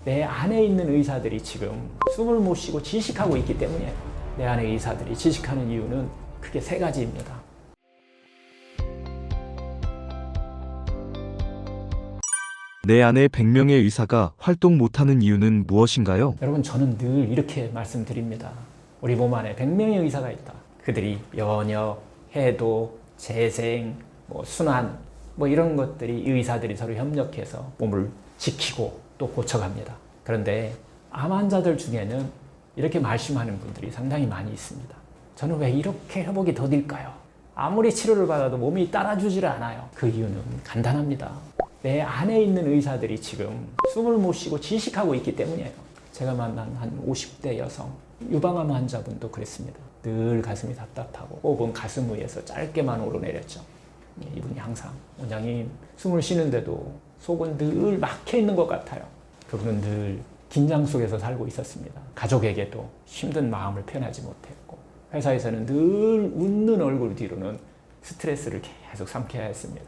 내 안에 있는 의사들이 지금 숨을 못 쉬고 지식하고 있기 때문이에요. 내 안의 의사들이 지식하는 이유는 크게 세 가지입니다. 내 안에 100명의 의사가 활동 못하는 이유는 무엇인가요? 여러분, 저는 늘 이렇게 말씀드립니다. 우리 몸 안에 100명의 의사가 있다. 그들이 면역, 해독, 재생, 순환 이런 것들이, 이 의사들이 서로 협력해서 몸을 지키고 또 고쳐갑니다. 그런데 암 환자들 중에는 이렇게 말씀하는 분들이 상당히 많이 있습니다. 저는 왜 이렇게 회복이 더딜까요? 아무리 치료를 받아도 몸이 따라주질 않아요. 그 이유는 간단합니다. 내 안에 있는 의사들이 지금 숨을 못 쉬고 지식하고 있기 때문이에요. 제가 만난 한 50대 여성 유방암 환자분도 그랬습니다. 늘 가슴이 답답하고 호흡은 가슴 위에서 짧게만 오르내렸죠. 이분이 항상 원장님, 숨을 쉬는데도 속은 늘 막혀 있는 것 같아요. 그분은 늘 긴장 속에서 살고 있었습니다. 가족에게도 힘든 마음을 표현하지 못했고, 회사에서는 늘 웃는 얼굴 뒤로는 스트레스를 계속 삼켜야 했습니다.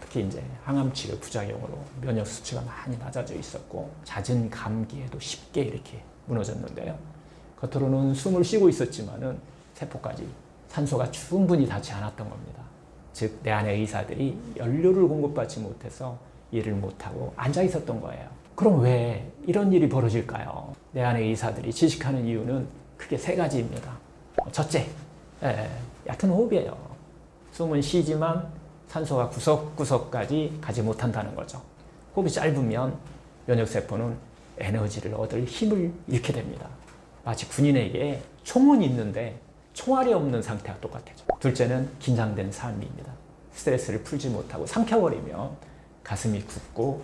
특히 이제 항암치료 부작용으로 면역 수치가 많이 낮아져 있었고, 잦은 감기에도 쉽게 이렇게 무너졌는데요. 겉으로는 숨을 쉬고 있었지만은 세포까지 산소가 충분히 닿지 않았던 겁니다. 즉, 내 안의 의사들이 연료를 공급받지 못해서 일을 못하고 앉아 있었던 거예요. 그럼 왜 이런 일이 벌어질까요? 내 안의 의사들이 지식하는 이유는 크게 세 가지입니다. 첫째, 얕은 호흡이에요. 숨은 쉬지만 산소가 구석구석까지 가지 못한다는 거죠. 호흡이 짧으면 면역세포는 에너지를 얻을 힘을 잃게 됩니다. 마치 군인에게 총은 있는데 총알이 없는 상태와 똑같아요. 둘째는 긴장된 삶입니다. 스트레스를 풀지 못하고 삼켜버리면 가슴이 굳고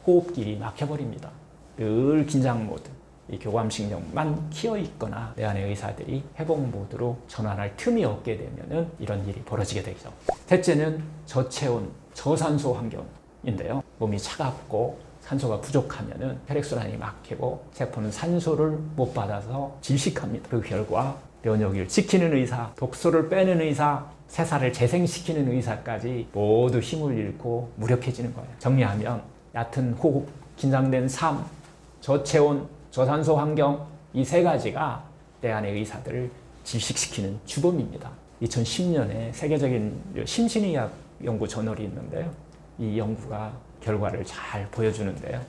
호흡길이 막혀버립니다. 늘 긴장 모드, 이 교감신경만 키어 있거나 내 안의 의사들이 회복 모드로 전환할 틈이 없게 되면은 이런 일이 벌어지게 되죠. 셋째는 저체온, 저산소 환경인데요. 몸이 차갑고 산소가 부족하면은 혈액순환이 막히고 세포는 산소를 못 받아서 질식합니다. 그 결과 면역을 지키는 의사, 독소를 빼는 의사, 새살을 재생시키는 의사까지 모두 힘을 잃고 무력해지는 거예요. 정리하면 얕은 호흡, 긴장된 삶, 저체온, 저산소 환경, 이 세 가지가 내 안의 의사들을 질식시키는 주범입니다. 2010년에 세계적인 심신의학 연구 저널이 있는데요. 이 연구가 결과를 잘 보여주는데요.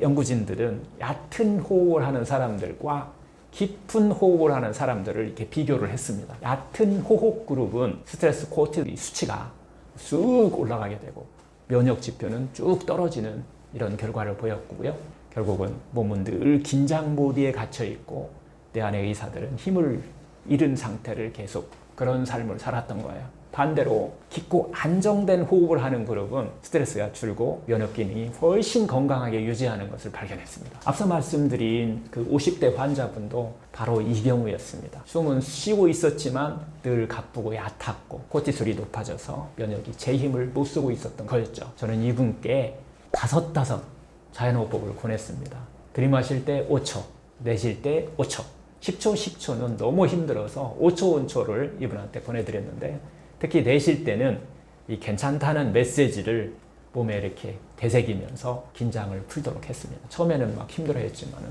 연구진들은 얕은 호흡을 하는 사람들과 깊은 호흡을 하는 사람들을 이렇게 비교를 했습니다. 얕은 호흡 그룹은 스트레스 코르티졸 수치가 쑥 올라가게 되고 면역 지표는 쭉 떨어지는 이런 결과를 보였고요. 결국은 몸은 늘 긴장 모드에 갇혀 있고 내 안의 의사들은 힘을 잃은 상태를 계속 그런 삶을 살았던 거예요. 반대로 깊고 안정된 호흡을 하는 그룹은 스트레스가 줄고 면역 기능이 훨씬 건강하게 유지하는 것을 발견했습니다. 앞서 말씀드린 그 50대 환자분도 바로 이 경우였습니다. 숨은 쉬고 있었지만 늘 가쁘고 얕았고 코티솔이 높아져서 면역이 제 힘을 못 쓰고 있었던 거였죠. 저는 이분께 5 자연호흡법을 권했습니다. 들이마실 때 5초, 내쉴 때 5초, 10초, 10초는 너무 힘들어서 5초, 5초를 이분한테 보내드렸는데, 특히 내쉴 때는 이 괜찮다는 메시지를 몸에 이렇게 되새기면서 긴장을 풀도록 했습니다. 처음에는 막 힘들어 했지만은,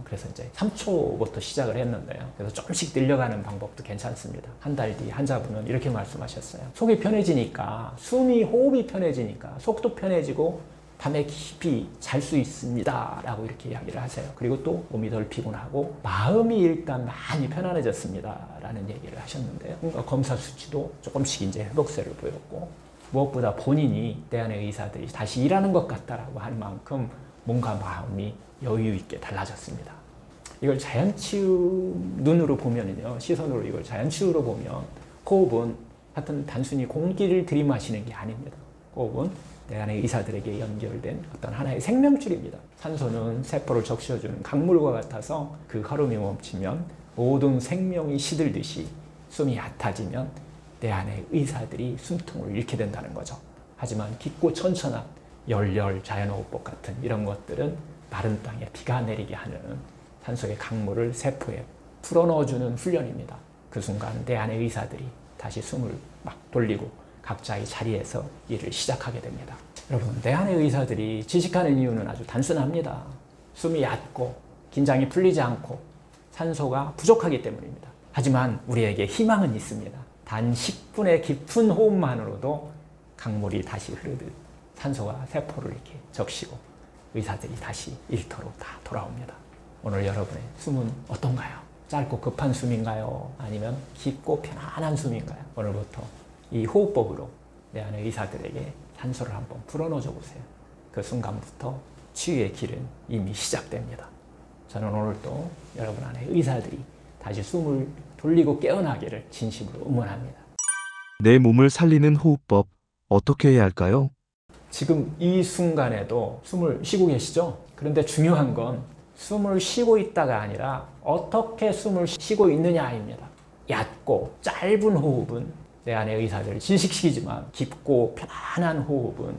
그래서 이제 3초부터 시작을 했는데요. 그래서 조금씩 늘려가는 방법도 괜찮습니다. 한 달 뒤 환자분은 이렇게 말씀하셨어요. 속이 편해지니까, 호흡이 편해지니까 속도 편해지고 밤에 깊이 잘 수 있습니다 라고 이렇게 이야기를 하세요. 그리고 또 몸이 덜 피곤하고 마음이 일단 많이 편안해졌습니다 라는 얘기를 하셨는데요. 검사 수치도 조금씩 이제 회복세를 보였고, 무엇보다 본인이 내 안의 의사들이 다시 일하는 것 같다라고 할 만큼 몸과 마음이 여유 있게 달라졌습니다. 이걸 자연치유 눈으로 보면은요, 시선으로 이걸 자연치유로 보면 호흡은 하여튼 단순히 공기를 들이마시는 게 아닙니다. 호흡은 내 안의 의사들에게 연결된 어떤 하나의 생명줄입니다. 산소는 세포를 적셔주는 강물과 같아서 그 흐름이 멈추면 모든 생명이 시들듯이 숨이 얕아지면 내 안의 의사들이 숨통을 잃게 된다는 거죠. 하지만 깊고 천천한 열렬 자연호흡법 같은 이런 것들은 마른 땅에 비가 내리게 하는 산소의 강물을 세포에 풀어넣어주는 훈련입니다. 그 순간 내 안의 의사들이 다시 숨을 막 돌리고 각자의 자리에서 일을 시작하게 됩니다. 여러분, 내 안의 의사들이 지식하는 이유는 아주 단순합니다. 숨이 얕고 긴장이 풀리지 않고 산소가 부족하기 때문입니다. 하지만 우리에게 희망은 있습니다. 단 10분의 깊은 호흡만으로도 강물이 다시 흐르듯 산소가 세포를 이렇게 적시고 의사들이 다시 일터로 다 돌아옵니다. 오늘 여러분의 숨은 어떤가요? 짧고 급한 숨인가요? 아니면 깊고 편안한 숨인가요? 오늘부터 이 호흡법으로 내 안의 의사들에게 산소를 한번 불어넣어 보세요. 그 순간부터 치유의 길은 이미 시작됩니다. 저는 오늘도 여러분 안에 의사들이 다시 숨을 돌리고 깨어나기를 진심으로 응원합니다. 내 몸을 살리는 호흡법 어떻게 해야 할까요? 지금 이 순간에도 숨을 쉬고 계시죠? 그런데 중요한 건 숨을 쉬고 있다가 아니라 어떻게 숨을 쉬고 있느냐입니다. 얕고 짧은 호흡은 내 안의 의사들을 진식시키지만 깊고 편안한 호흡은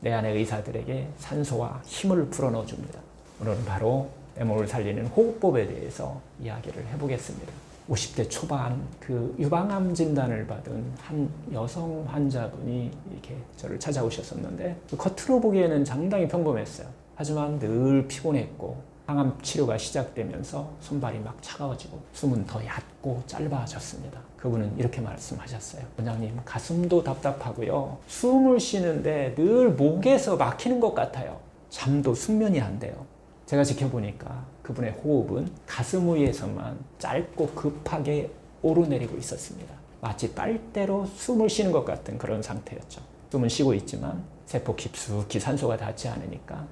내 안의 의사들에게 산소와 힘을 불어넣어 줍니다. 오늘은 바로 내 몸을 살리는 호흡법에 대해서 이야기를 해보겠습니다. 50대 초반 그 유방암 진단을 받은 한 여성 환자분이 이렇게 저를 찾아오셨었는데 겉으로 보기에는 상당히 평범했어요. 하지만 늘 피곤했고 항암 치료가 시작되면서 손발이 막 차가워지고 숨은 더 얕고 짧아졌습니다. 그분은 이렇게 말씀하셨어요. 원장님, 가슴도 답답하고요. 숨을 쉬는데 늘 목에서 막히는 것 같아요. 잠도 숙면이 안 돼요. 제가 지켜보니까 그분의 호흡은 가슴 위에서만 짧고 급하게 오르내리고 있었습니다. 마치 빨대로 숨을 쉬는 것 같은 그런 상태였죠. 숨은 쉬고 있지만 세포 깊숙이 산소가 닿지 않으니까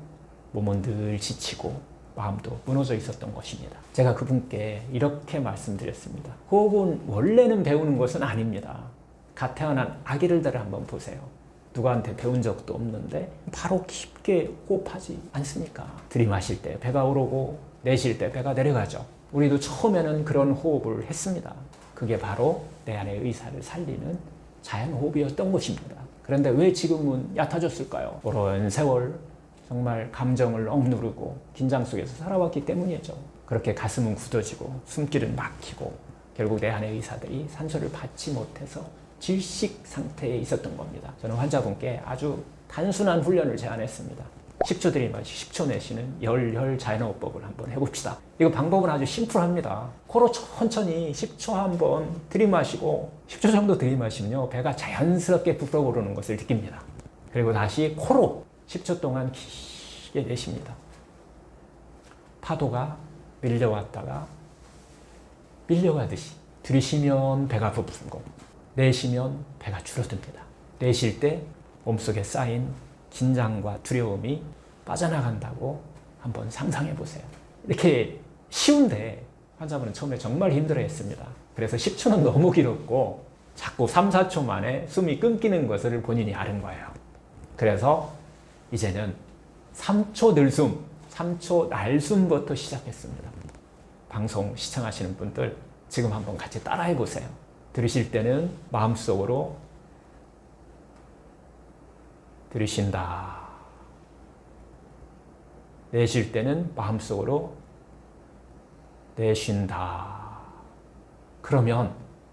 몸은 늘 지치고 마음도 무너져 있었던 것입니다. 제가 그분께 이렇게 말씀드렸습니다. 호흡은 원래는 배우는 것은 아닙니다. 갓 태어난 아기들을 한번 보세요. 누구한테 배운 적도 없는데 바로 깊게 호흡하지 않습니까? 들이마실 때 배가 오르고 내쉴 때 배가 내려가죠. 우리도 처음에는 그런 호흡을 했습니다. 그게 바로 내 안의 의사를 살리는 자연호흡이었던 것입니다. 그런데 왜 지금은 얕아졌을까요? 오랜 세월 정말 감정을 억누르고 긴장 속에서 살아왔기 때문이죠. 그렇게 가슴은 굳어지고 숨길은 막히고 결국 내 안의 의사들이 산소를 받지 못해서 질식 상태에 있었던 겁니다. 저는 환자분께 아주 단순한 훈련을 제안했습니다. 10초 들이마시 10초 내쉬는 열혈 자연호흡법을 한번 해봅시다. 이거 방법은 아주 심플합니다. 코로 천천히 10초 한번 들이마시고 10초 정도 들이마시면요 배가 자연스럽게 불어오르는 것을 느낍니다. 그리고 다시 코로 10초 동안 길게 내쉽니다. 파도가 밀려왔다가 밀려가듯이 들이쉬면 배가 부풀고 내쉬면 배가 줄어듭니다. 내쉴 때 몸속에 쌓인 긴장과 두려움이 빠져나간다고 한번 상상해 보세요. 이렇게 쉬운데 환자분은 처음에 정말 힘들어했습니다. 그래서 10초는 너무 길었고 자꾸 3, 4초 만에 숨이 끊기는 것을 본인이 아는 거예요. 그래서 이제는 3초 들숨, 3초 날숨부터 시작했습니다. 방송 시청하시는 분들 지금 한번 같이 따라해 보세요. 들으실 때는 마음속으로 들이쉰다. 내쉴 때는 마음속으로 내쉰다. 그러면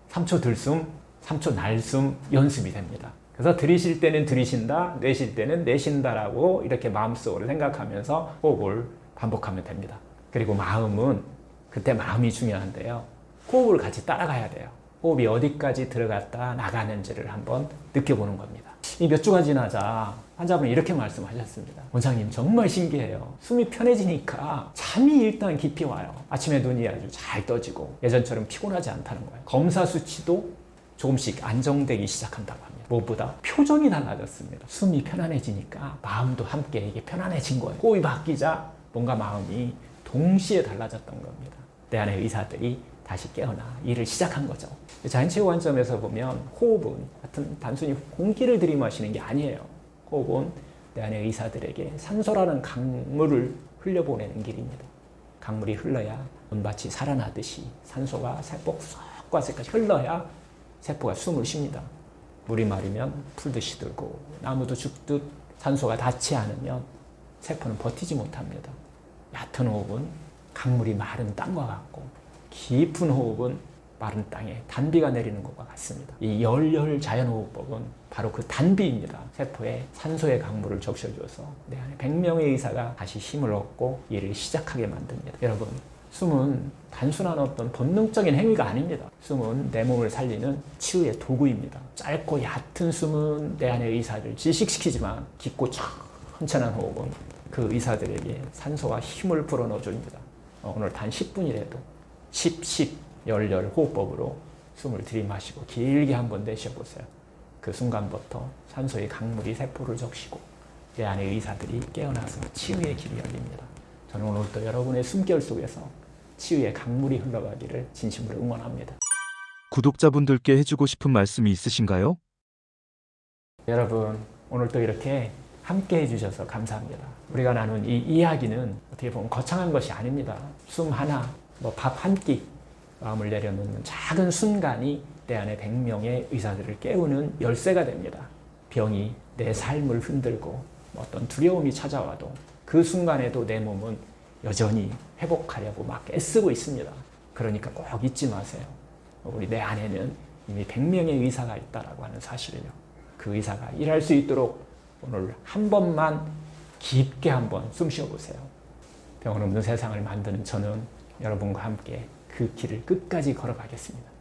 3초 들숨, 3초 날숨 연습이 됩니다. 그래서 들이쉴 때는 들이쉰다, 내쉴 때는 내쉰다라고 이렇게 마음속으로 생각하면서 호흡을 반복하면 됩니다. 그리고 마음은 그때 마음이 중요한데요. 호흡을 같이 따라가야 돼요. 호흡이 어디까지 들어갔다 나가는지를 한번 느껴보는 겁니다. 이 몇 주가 지나자 환자분이 이렇게 말씀하셨습니다. 원장님 정말 신기해요. 숨이 편해지니까 잠이 일단 깊이 와요. 아침에 눈이 아주 잘 떠지고 예전처럼 피곤하지 않다는 거예요. 검사 수치도 조금씩 안정되기 시작한다고 합니다. 무엇보다 표정이 달라졌습니다. 숨이 편안해지니까 마음도 함께 이게 편안해진 거예요. 호흡이 바뀌자 뭔가 마음이 동시에 달라졌던 겁니다. 내 안의 의사들이 다시 깨어나 일을 시작한 거죠. 자연치유 관점에서 보면 호흡은 하여튼 단순히 공기를 들이마시는 게 아니에요. 호흡은 내 안의 의사들에게 산소라는 강물을 흘려보내는 길입니다. 강물이 흘러야 논밭이 살아나듯이 산소가 세포 구석구석까지 흘러야 세포가 숨을 쉽니다. 물이 마르면 풀듯이 들고 나무도 죽듯 산소가 닿지 않으면 세포는 버티지 못합니다. 얕은 호흡은 강물이 마른 땅과 같고 깊은 호흡은 마른 땅에 단비가 내리는 것과 같습니다. 이 열혈 자연호흡법은 바로 그 단비입니다. 세포에 산소의 강물을 적셔주어서 내 안에 100명의 의사가 다시 힘을 얻고 일을 시작하게 만듭니다. 여러분, 숨은 단순한 어떤 본능적인 행위가 아닙니다. 숨은 내 몸을 살리는 치유의 도구입니다. 짧고 얕은 숨은 내 안의 의사를 질식시키지만 깊고 천천한 호흡은 그 의사들에게 산소와 힘을 불어넣어 줍니다. 오늘 단 10분이라도 10 열혈 호흡법으로 숨을 들이마시고 길게 한번 내쉬어보세요. 그 순간부터 산소의 강물이 세포를 적시고 내 안의 의사들이 깨어나서 치유의 길이 열립니다. 저는 오늘도 여러분의 숨결 속에서 치유의 강물이 흘러가기를 진심으로 응원합니다. 구독자분들께 해주고 싶은 말씀이 있으신가요? 여러분, 오늘도 이렇게 함께 해주셔서 감사합니다. 우리가 나눈 이 이야기는 어떻게 보면 거창한 것이 아닙니다. 숨 하나, 밥 한 끼, 마음을 내려놓는 작은 순간이 내 안에 100명의 의사들을 깨우는 열쇠가 됩니다. 병이 내 삶을 흔들고 어떤 두려움이 찾아와도 그 순간에도 내 몸은 여전히 회복하려고 막 애쓰고 있습니다. 그러니까 꼭 잊지 마세요. 우리 내 안에는 이미 100명의 의사가 있다라고 하는 사실을요. 그 의사가 일할 수 있도록 오늘 한 번만 깊게 한번 숨 쉬어보세요. 병은 없는 세상을 만드는 저는 여러분과 함께 그 길을 끝까지 걸어가겠습니다.